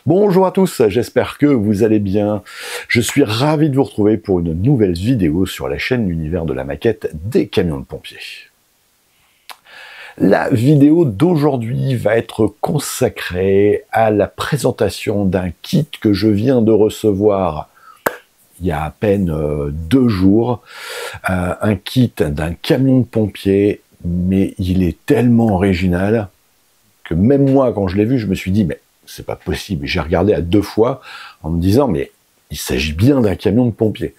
Bonjour à tous, j'espère que vous allez bien. Je suis ravi de vous retrouver pour une nouvelle vidéo sur la chaîne L'Univers de la maquette des camions de pompiers. La vidéo d'aujourd'hui va être consacrée à la présentation d'un kit que je viens de recevoir il y a à peine 2 jours. Un kit d'un camion de pompiers, mais il est tellement original que même moi, quand je l'ai vu, je me suis dit, mais c'est pas possible. J'ai regardé à 2 fois en me disant, mais il s'agit bien d'un camion de pompiers.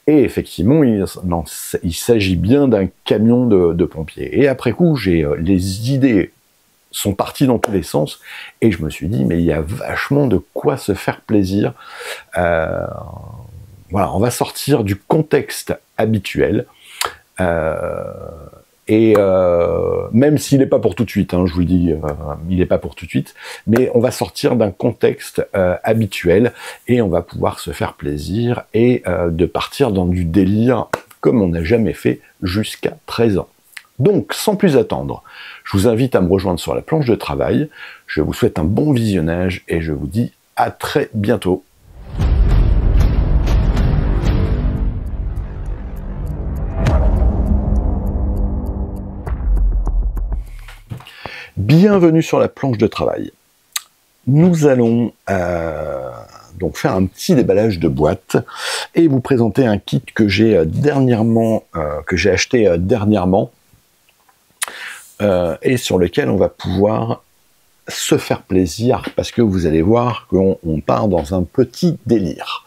Et effectivement, il s'agit bien d'un camion de pompiers. Et après coup, les idées sont parties dans tous les sens, et je me suis dit, mais il y a vachement de quoi se faire plaisir. Voilà, on va sortir du contexte habituel. Même s'il n'est pas pour tout de suite, hein, je vous le dis, il n'est pas pour tout de suite, mais on va sortir d'un contexte habituel et on va pouvoir se faire plaisir et de partir dans du délire comme on n'a jamais fait jusqu'à présent. Donc, sans plus attendre, je vous invite à me rejoindre sur la planche de travail. Je vous souhaite un bon visionnage et je vous dis à très bientôt. Bienvenue sur la planche de travail. Nous allons donc faire un petit déballage de boîte et vous présenter un kit que j'ai acheté dernièrement et sur lequel on va pouvoir se faire plaisir parce que vous allez voir qu'on part dans un petit délire.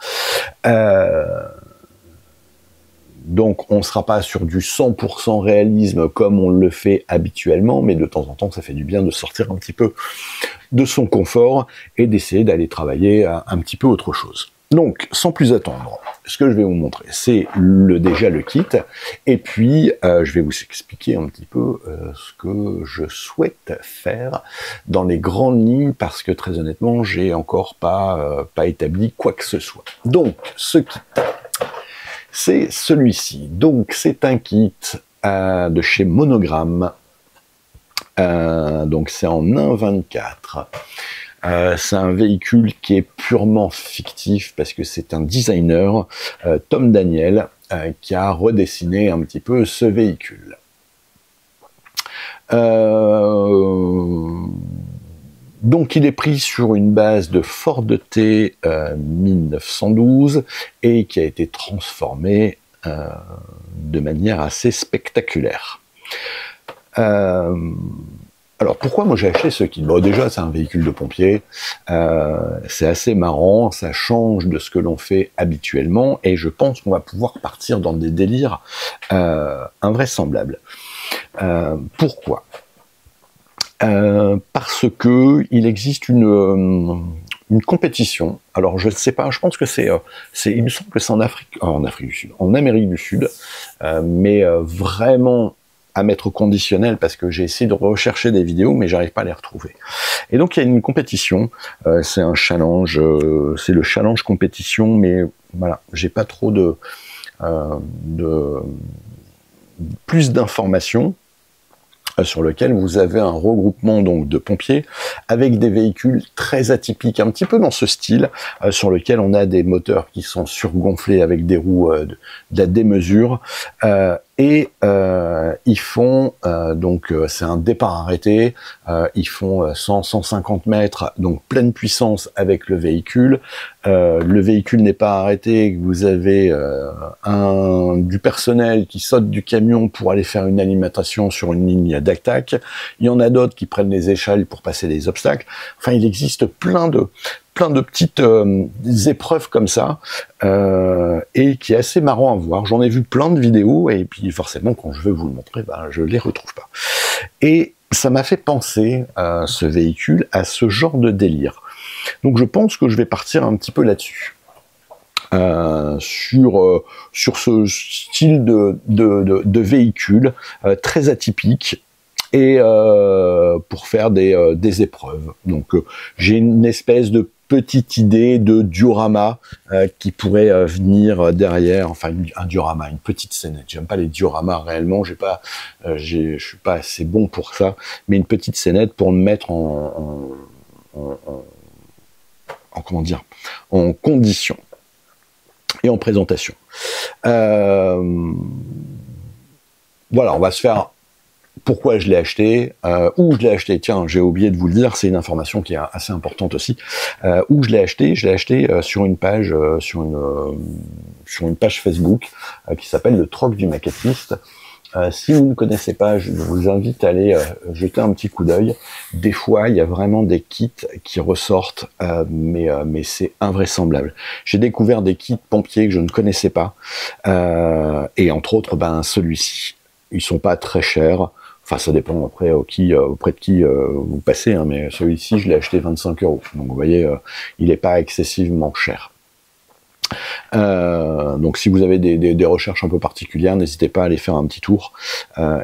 Donc on ne sera pas sur du 100% réalisme comme on le fait habituellement, mais de temps en temps ça fait du bien de sortir un petit peu de son confort et d'essayer d'aller travailler un petit peu autre chose. Donc sans plus attendre, ce que je vais vous montrer c'est déjà le kit, et puis je vais vous expliquer un petit peu ce que je souhaite faire dans les grandes lignes, parce que très honnêtement j'ai encore pas établi quoi que ce soit. Donc ce kit, c'est celui-ci. Donc c'est un kit de chez Monogram. Donc c'est en 1.24. C'est un véhicule qui est purement fictif parce que c'est un designer, Tom Daniel, qui a redessiné un petit peu ce véhicule. Donc il est pris sur une base de Ford T 1912 et qui a été transformé de manière assez spectaculaire. Alors pourquoi moi j'ai acheté ce kit? Bon, déjà c'est un véhicule de pompier, c'est assez marrant, ça change de ce que l'on fait habituellement et je pense qu'on va pouvoir partir dans des délires invraisemblables. Pourquoi? Parce que il existe une compétition. Alors je ne sais pas, je pense que il me semble que c'est en Afrique du Sud, en Amérique du Sud, mais vraiment à mettre au conditionnel parce que j'ai essayé de rechercher des vidéos, mais j'arrive pas à les retrouver. Et donc il y a une compétition, c'est un challenge, c'est le challenge compétition, mais voilà, j'ai pas trop plus d'informations, sur lequel vous avez un regroupement donc de pompiers avec des véhicules très atypiques, un petit peu dans ce style, sur lequel on a des moteurs qui sont surgonflés avec des roues de la démesure, et ils font donc c'est un départ arrêté, ils font 100-150 mètres, donc pleine puissance avec le véhicule. Le véhicule n'est pas arrêté, vous avez du personnel qui saute du camion pour aller faire une alimentation sur une ligne d'attaque. Il y en a d'autres qui prennent les échelles pour passer les obstacles. Enfin, il existe plein de petites épreuves comme ça, et qui est assez marrant à voir. J'en ai vu plein de vidéos, et puis forcément, quand je veux vous le montrer, ben, je les retrouve pas. Et ça m'a fait penser, ce véhicule, à ce genre de délire. Donc je pense que je vais partir un petit peu là-dessus. Sur ce style de véhicule très atypique, et pour faire des épreuves. Donc j'ai une espèce de petite idée de diorama qui pourrait venir derrière, enfin un diorama, une petite scénette. J'aime pas les dioramas réellement, je suis pas assez bon pour ça, mais une petite scénette pour me mettre comment dire, en condition et en présentation. Voilà, on va se faire pourquoi je l'ai acheté, où je l'ai acheté. Tiens, j'ai oublié de vous le dire, c'est une information qui est assez importante aussi. Où je l'ai acheté sur une page, sur une page Facebook qui s'appelle le Troc du maquettiste. Si vous ne connaissez pas, je vous invite à aller jeter un petit coup d'œil. Des fois, il y a vraiment des kits qui ressortent, mais c'est invraisemblable. J'ai découvert des kits pompiers que je ne connaissais pas, et entre autres, celui-ci. Ils sont pas très chers. Enfin, ça dépend après auprès de qui vous passez, hein, mais celui-ci, je l'ai acheté 25 €. Donc, vous voyez, il n'est pas excessivement cher. Donc si vous avez des recherches un peu particulières, n'hésitez pas à aller faire un petit tour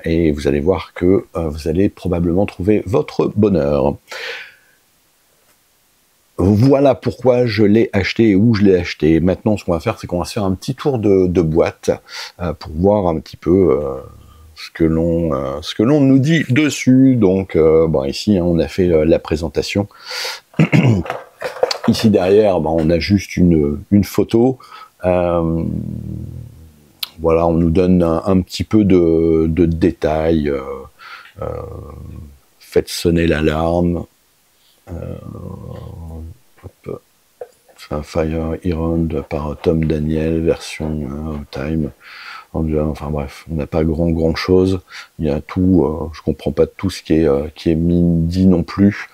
et vous allez voir que vous allez probablement trouver votre bonheur. Voilà pourquoi je l'ai acheté et où je l'ai acheté. Maintenant, ce qu'on va faire, c'est qu'on va se faire un petit tour de boîte pour voir un petit peu ce que l'on nous dit dessus. Donc, ici, hein, on a fait la présentation. Ici derrière, on a juste une photo. Voilà, on nous donne un petit peu de détails. Faites sonner l'alarme. C'est un Fire Iron par Tom Daniel, version Time. Enfin bref, on n'a pas grand chose. Il y a tout. Je comprends pas tout ce qui est dit non plus.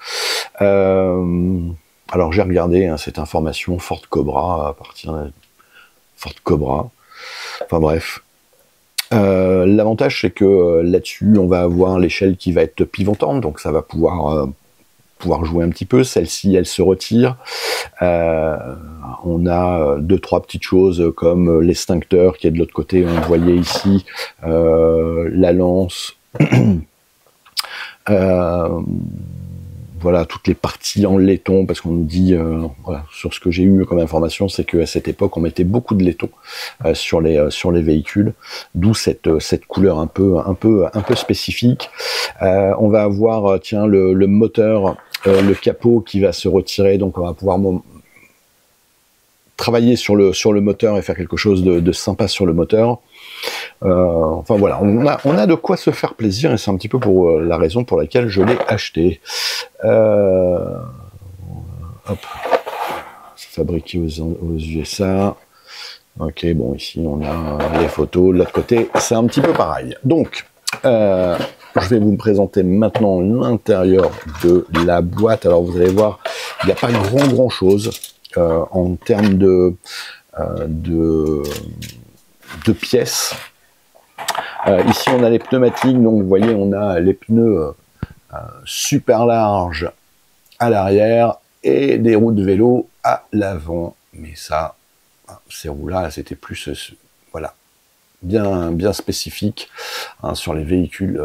Alors j'ai regardé cette information Ford Cobra à partir de Ford Cobra. Enfin bref. L'avantage c'est que là-dessus on va avoir l'échelle qui va être pivotante, donc ça va pouvoir jouer un petit peu. Celle-ci elle se retire. On a 2-3 petites choses comme l'extincteur qui est de l'autre côté, on le voyait ici, la lance. Voilà, toutes les parties en laiton, parce qu'on nous dit, voilà, sur ce que j'ai eu comme information, c'est qu'à cette époque, on mettait beaucoup de laiton sur les véhicules, d'où cette couleur un peu spécifique. On va avoir, tiens, le moteur, le capot qui va se retirer, donc on va pouvoir travailler sur le moteur et faire quelque chose de sympa sur le moteur. Enfin voilà, on a de quoi se faire plaisir et c'est un petit peu pour la raison pour laquelle je l'ai acheté. Hop, c'est fabriqué aux USA. Ok, bon ici on a les photos. De l'autre côté, c'est un petit peu pareil. Donc, je vais vous présenter maintenant l'intérieur de la boîte. Alors vous allez voir, il n'y a pas grand chose en termes de pièces. Ici on a les pneumatiques, donc vous voyez on a les pneus super larges à l'arrière et des roues de vélo à l'avant. Mais ça, ces roues-là, c'était plus voilà, bien spécifique hein, sur les véhicules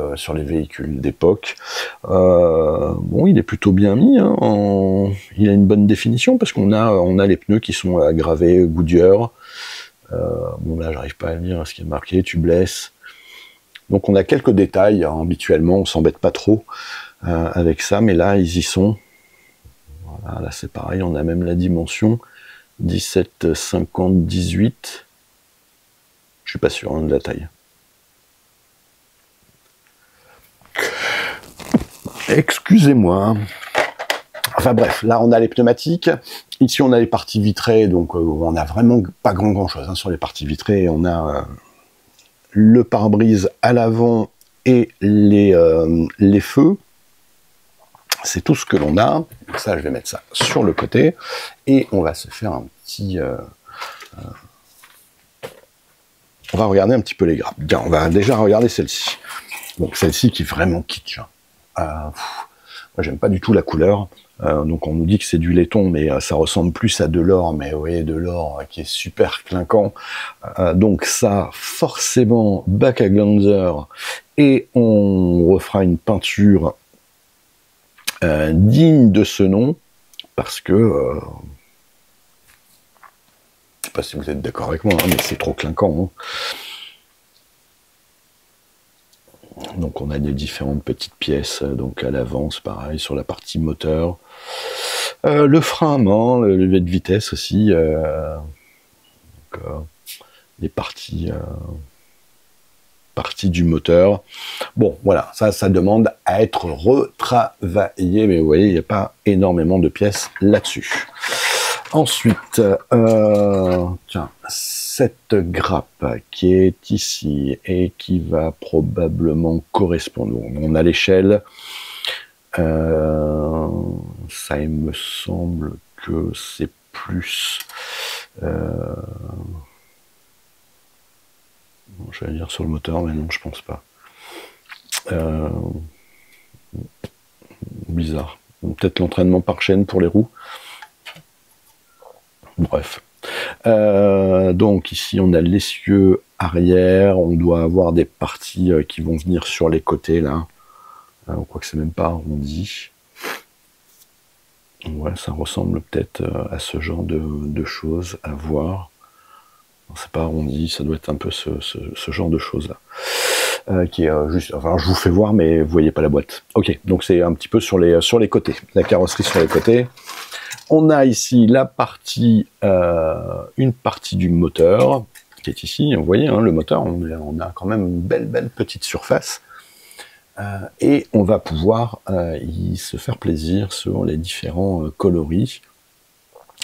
d'époque. Bon, il est plutôt bien mis. Hein, il a une bonne définition parce qu'on a les pneus qui sont gravés Goodyear. Bon là, j'arrive pas à lire ce qui est marqué. Tubeless. Donc on a quelques détails. Hein, habituellement, on s'embête pas trop avec ça, mais là, ils y sont. Voilà, là c'est pareil. On a même la dimension 17, 50, 18. Je suis pas sûr hein, de la taille. Excusez-moi. Enfin bref, là on a les pneumatiques. Ici on a les parties vitrées, donc on a vraiment pas grand chose hein, sur les parties vitrées. On a le pare-brise à l'avant et les feux. C'est tout ce que l'on a. Donc ça, je vais mettre ça sur le côté et on va se faire un petit. On va regarder un petit peu les grappes. Bien, on va déjà regarder celle-ci. Donc celle-ci qui est vraiment kitsch. Moi, j'aime pas du tout la couleur. Donc on nous dit que c'est du laiton, mais ça ressemble plus à de l'or. Mais vous voyez, de l'or qui est super clinquant. Donc ça, forcément, back à glanzer. Et on refera une peinture digne de ce nom, parce que je sais pas si vous êtes d'accord avec moi, hein, mais c'est trop clinquant. Hein. Donc on a des différentes petites pièces, donc à l'avant, c'est pareil, sur la partie moteur. Le frein à main, le levier de vitesse aussi, les parties du moteur. Bon, voilà, ça demande à être retravaillé, mais vous voyez, il n'y a pas énormément de pièces là-dessus. Ensuite, tiens, cette grappe qui est ici et qui va probablement correspondre. On a l'échelle. Ça, il me semble que c'est plus... j'allais dire sur le moteur, mais non, je pense pas. Bizarre. Peut-être l'entraînement par chaîne pour les roues. Bref. Donc ici, on a l'essieu arrière. On doit avoir des parties qui vont venir sur les côtés, là. On croit que c'est même pas arrondi. Voilà, ça ressemble peut-être à ce genre de choses à voir. C'est pas arrondi, ça doit être un peu ce genre de choses là. Qui est juste, enfin, je vous fais voir, mais vous voyez pas la boîte. Ok, donc c'est un petit peu sur les côtés, la carrosserie sur les côtés. On a ici la partie, une partie du moteur qui est ici. Vous voyez, hein, le moteur, on a quand même une belle petite surface. Et on va pouvoir y se faire plaisir sur les différents coloris,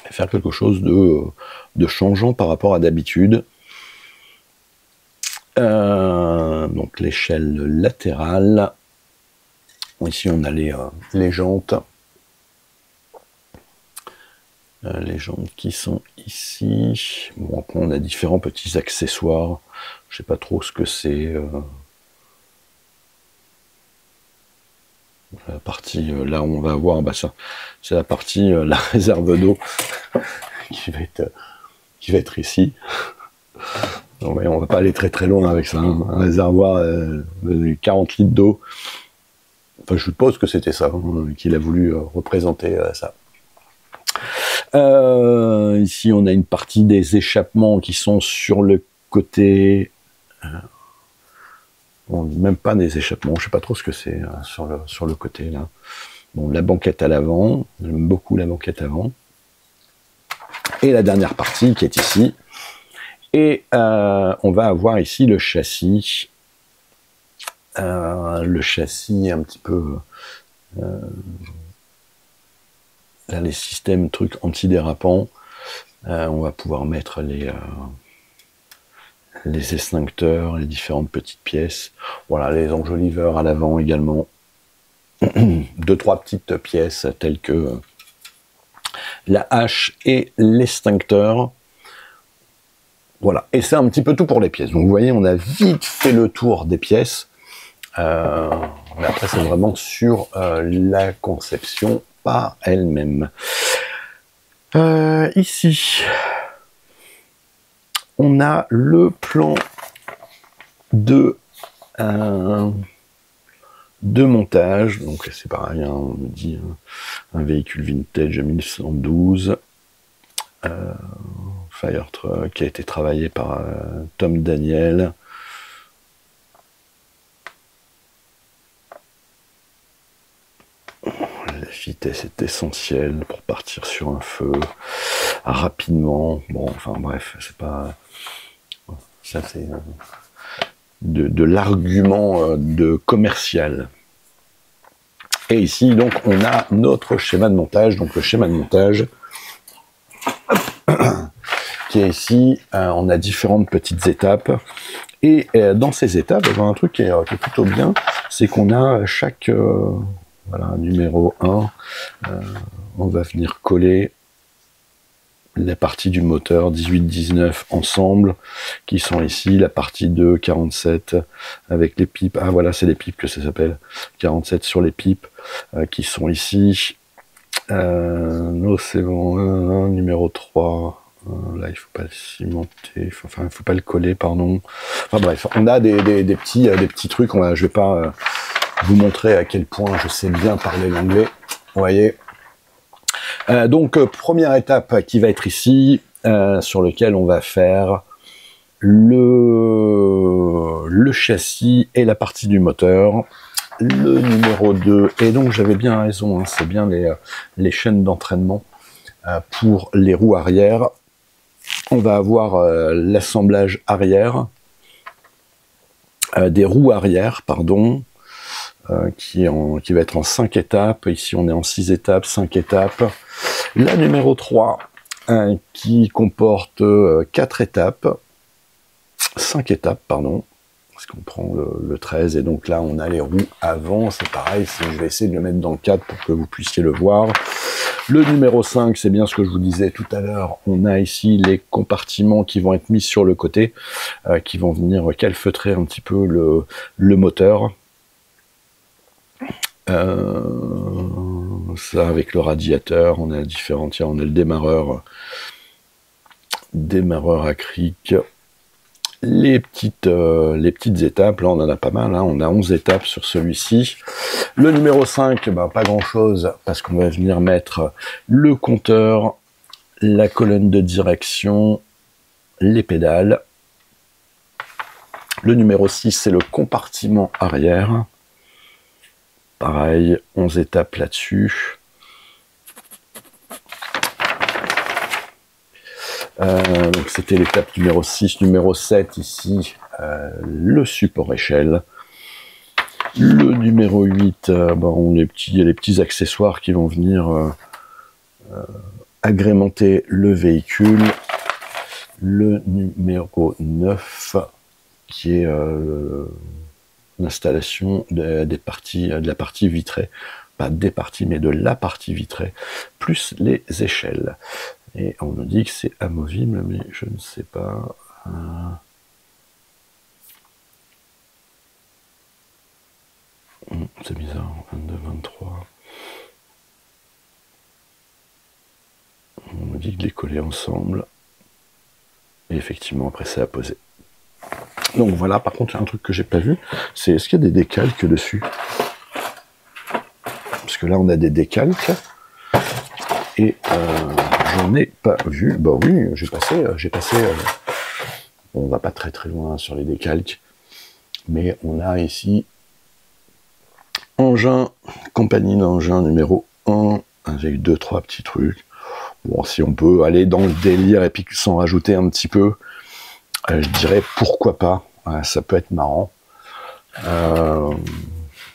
et faire quelque chose de changeant par rapport à d'habitude. Donc l'échelle latérale. Ici on a les jantes. Les jantes qui sont ici. Bon, après on a différents petits accessoires. Je sais pas trop ce que c'est. La partie là où on va avoir, bah ça, c'est la partie la réserve d'eau qui va être ici. Donc, on va pas aller très loin avec ça. Hein. Un réservoir de 40 litres d'eau. Enfin, je suppose que c'était ça hein, qu'il a voulu représenter ça. Ici, on a une partie des échappements qui sont sur le côté. Bon, même pas des échappements, je sais pas trop ce que c'est sur le côté là. Bon, la banquette à l'avant, j'aime beaucoup la banquette avant. Et la dernière partie qui est ici. Et on va avoir ici le châssis. Le châssis un petit peu... là, les systèmes trucs antidérapants. On va pouvoir mettre les extincteurs, les différentes petites pièces. Voilà, les enjoliveurs à l'avant également. 2-3 petites pièces telles que la hache et l'extincteur. Voilà, et c'est un petit peu tout pour les pièces. Donc vous voyez, on a vite fait le tour des pièces. Mais après, c'est vraiment sur la conception par elle-même. Ici, on a le plan de montage. Donc c'est pareil, hein, on me dit un véhicule vintage 1112 Firetruck qui a été travaillé par Tom Daniel. La vitesse est essentielle pour partir sur un feu rapidement. Bon, enfin bref, c'est pas... Ça c'est de l'argument de commercial. Et ici, donc, on a notre schéma de montage. Donc le schéma de montage qui est ici, on a différentes petites étapes. Et dans ces étapes, il y a un truc qui est plutôt bien, c'est qu'on a chaque... voilà, numéro 1, on va venir coller les parties du moteur 18-19 ensemble, qui sont ici, la partie 2, 47, avec les pipes, ah voilà, c'est les pipes que ça s'appelle, 47 sur les pipes, qui sont ici, non c'est bon, numéro 3, là il faut pas le cimenter, enfin il faut pas le coller, pardon, enfin bref, on a des petits trucs, je vais pas... vous montrer à quel point je sais bien parler l'anglais. Vous voyez. Donc, première étape qui va être ici, sur lequel on va faire le châssis et la partie du moteur. le numéro 2, et donc j'avais bien raison, hein, c'est bien les chaînes d'entraînement pour les roues arrière. On va avoir l'assemblage arrière, des roues arrière, pardon, qui va être en 5 étapes. Ici, on est en 6 étapes, 5 étapes. La numéro 3, qui comporte 4 étapes, 5 étapes, pardon, parce qu'on prend le 13, et donc là, on a les roues avant. C'est pareil, je vais essayer de le mettre dans le cadre pour que vous puissiez le voir. Le numéro 5, c'est bien ce que je vous disais tout à l'heure. On a ici les compartiments qui vont être mis sur le côté, qui vont venir calfeutrer un petit peu le moteur. Ça avec le radiateur, on a différents, tiens, on a le démarreur à cric. Les petites étapes, là on en a pas mal, hein, on a 11 étapes sur celui-ci. Le numéro 5, ben, pas grand chose, parce qu'on va venir mettre le compteur, la colonne de direction, les pédales. Le numéro 6, c'est le compartiment arrière. Pareil, 11 étapes là-dessus. Donc c'était l'étape numéro 6, numéro 7 ici, le support échelle. Le numéro 8, bon, il y a les petits accessoires qui vont venir agrémenter le véhicule. Le numéro 9, qui est l'installation de la partie vitrée, pas des parties, mais de la partie vitrée, plus les échelles. Et on nous dit que c'est amovible, mais je ne sais pas. C'est bizarre, 22, 23. On nous dit que les coller ensemble. Et effectivement, après, c'est à poser. Donc voilà, par contre, un truc que j'ai pas vu, c'est est-ce qu'il y a des décalques dessus? Parce que là, on a des décalques. Et j'en ai pas vu. Bah oui, j'ai passé. On va pas très très loin sur les décalques. Mais on a ici engin, compagnie d'engin numéro 1, avec 2-3 petits trucs. Bon, si on peut aller dans le délire et puis s'en rajouter un petit peu, je dirais pourquoi pas. Ça peut être marrant.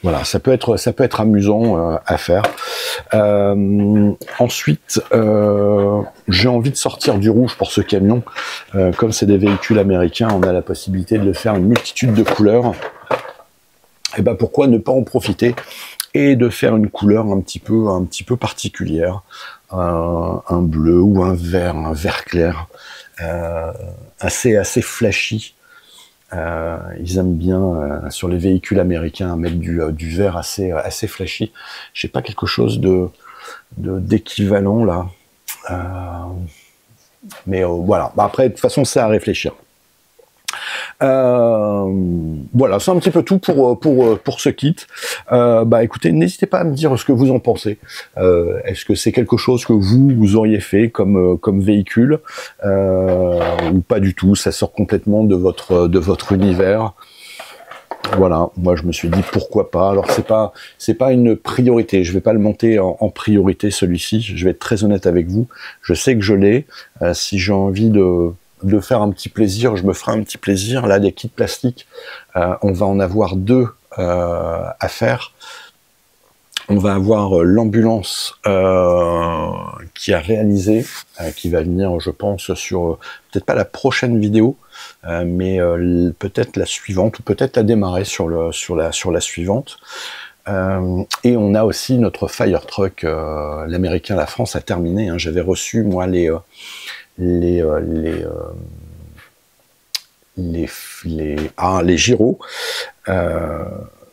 Voilà, ça peut être amusant à faire. Ensuite, j'ai envie de sortir du rouge pour ce camion. Comme c'est des véhicules américains, on a la possibilité de le faire une multitude de couleurs. Et ben pourquoi ne pas en profiter et de faire une couleur un petit peu particulière, un bleu ou un vert clair, assez flashy. Ils aiment bien sur les véhicules américains mettre du vert assez flashy. J'ai pas quelque chose d'équivalent là, mais voilà. Bah, après de toute façon c'est à réfléchir. Voilà, c'est un petit peu tout pour ce kit. Bah écoutez, n'hésitez pas à me dire ce que vous en pensez. Est-ce que c'est quelque chose que vous auriez fait comme véhicule ou pas du tout? Ça sort complètement de votre univers. Voilà, moi je me suis dit pourquoi pas. Alors c'est pas une priorité. Je vais pas le monter en priorité celui-ci. Je vais être très honnête avec vous. Je sais que je l'ai. Si j'ai envie de faire un petit plaisir, je me ferai un petit plaisir. Là, des kits plastiques, on va en avoir 2 à faire. On va avoir l'ambulance qui a réalisé, qui va venir, je pense, sur peut-être pas la prochaine vidéo, mais peut-être la suivante, ou peut-être la démarrer sur la suivante. Et on a aussi notre fire truck, l'américain, la France a terminé. Hein. J'avais reçu moi les gyros.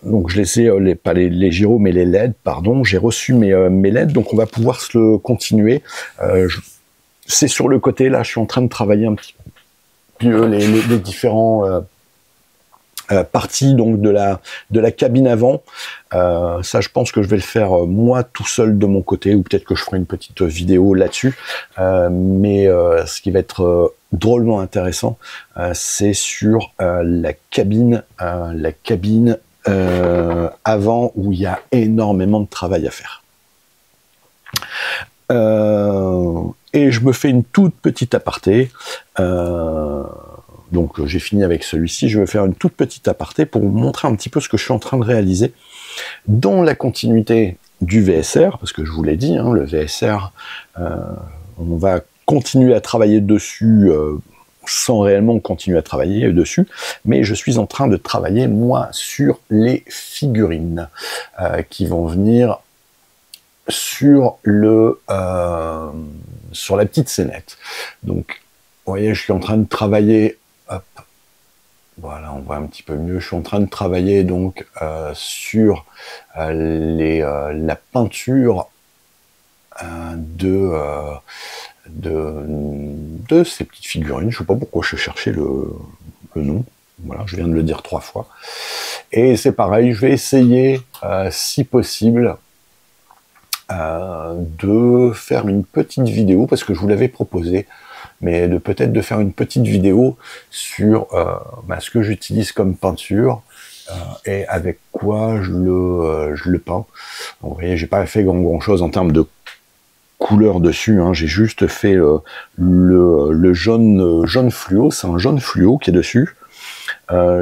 Donc je les ai, pas les gyros, mais les LED, pardon. J'ai reçu mes LED, donc on va pouvoir se le continuer. C'est sur le côté, là, je suis en train de travailler un petit peu les différents parties donc de la cabine avant. Ça, je pense que je vais le faire moi tout seul de mon côté, ou peut-être que je ferai une petite vidéo là-dessus. Mais ce qui va être drôlement intéressant, c'est sur la cabine avant où il y a énormément de travail à faire. Et je me fais une toute petite aparté. Donc j'ai fini avec celui-ci. Je vais faire une toute petite aparté pour vous montrer un petit peu ce que je suis en train de réaliser dans la continuité du VSR, parce que je vous l'ai dit, hein, le VSR, on va continuer à travailler dessus sans réellement continuer à travailler dessus, mais je suis en train de travailler, moi, sur les figurines qui vont venir sur sur la petite scénette. Donc, vous voyez, je suis en train de travailler, hop, voilà, on voit un petit peu mieux, je suis en train de travailler donc sur la peinture de ces petites figurines. Je sais pas pourquoi je cherchais le nom. Voilà, je viens de le dire 3 fois. Et c'est pareil, je vais essayer, si possible, de faire une petite vidéo, parce que je vous l'avais proposé, mais peut-être de faire une petite vidéo sur ce que j'utilise comme peinture et avec quoi je le peins. Donc, vous voyez, j'ai pas fait grand chose en termes de couleur dessus, hein. J'ai juste fait le jaune fluo, c'est un jaune fluo qui est dessus.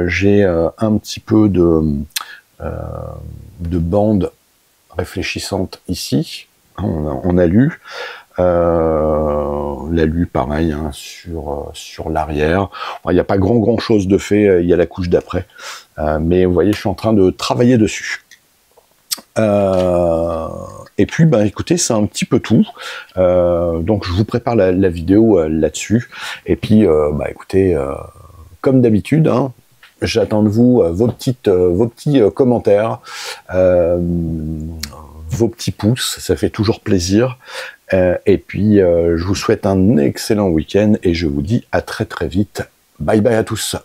J'ai un petit peu de bande réfléchissante ici, on a lu. L'alu pareil, hein, sur l'arrière. Il n'y a pas grand chose de fait, il y a la couche d'après. Mais vous voyez, je suis en train de travailler dessus. Et puis, écoutez, c'est un petit peu tout. Donc, je vous prépare la vidéo là-dessus. Et puis, écoutez, comme d'habitude, hein, j'attends de vous vos petits commentaires, vos petits pouces, ça fait toujours plaisir. Et puis, je vous souhaite un excellent week-end et je vous dis à très vite. Bye bye à tous.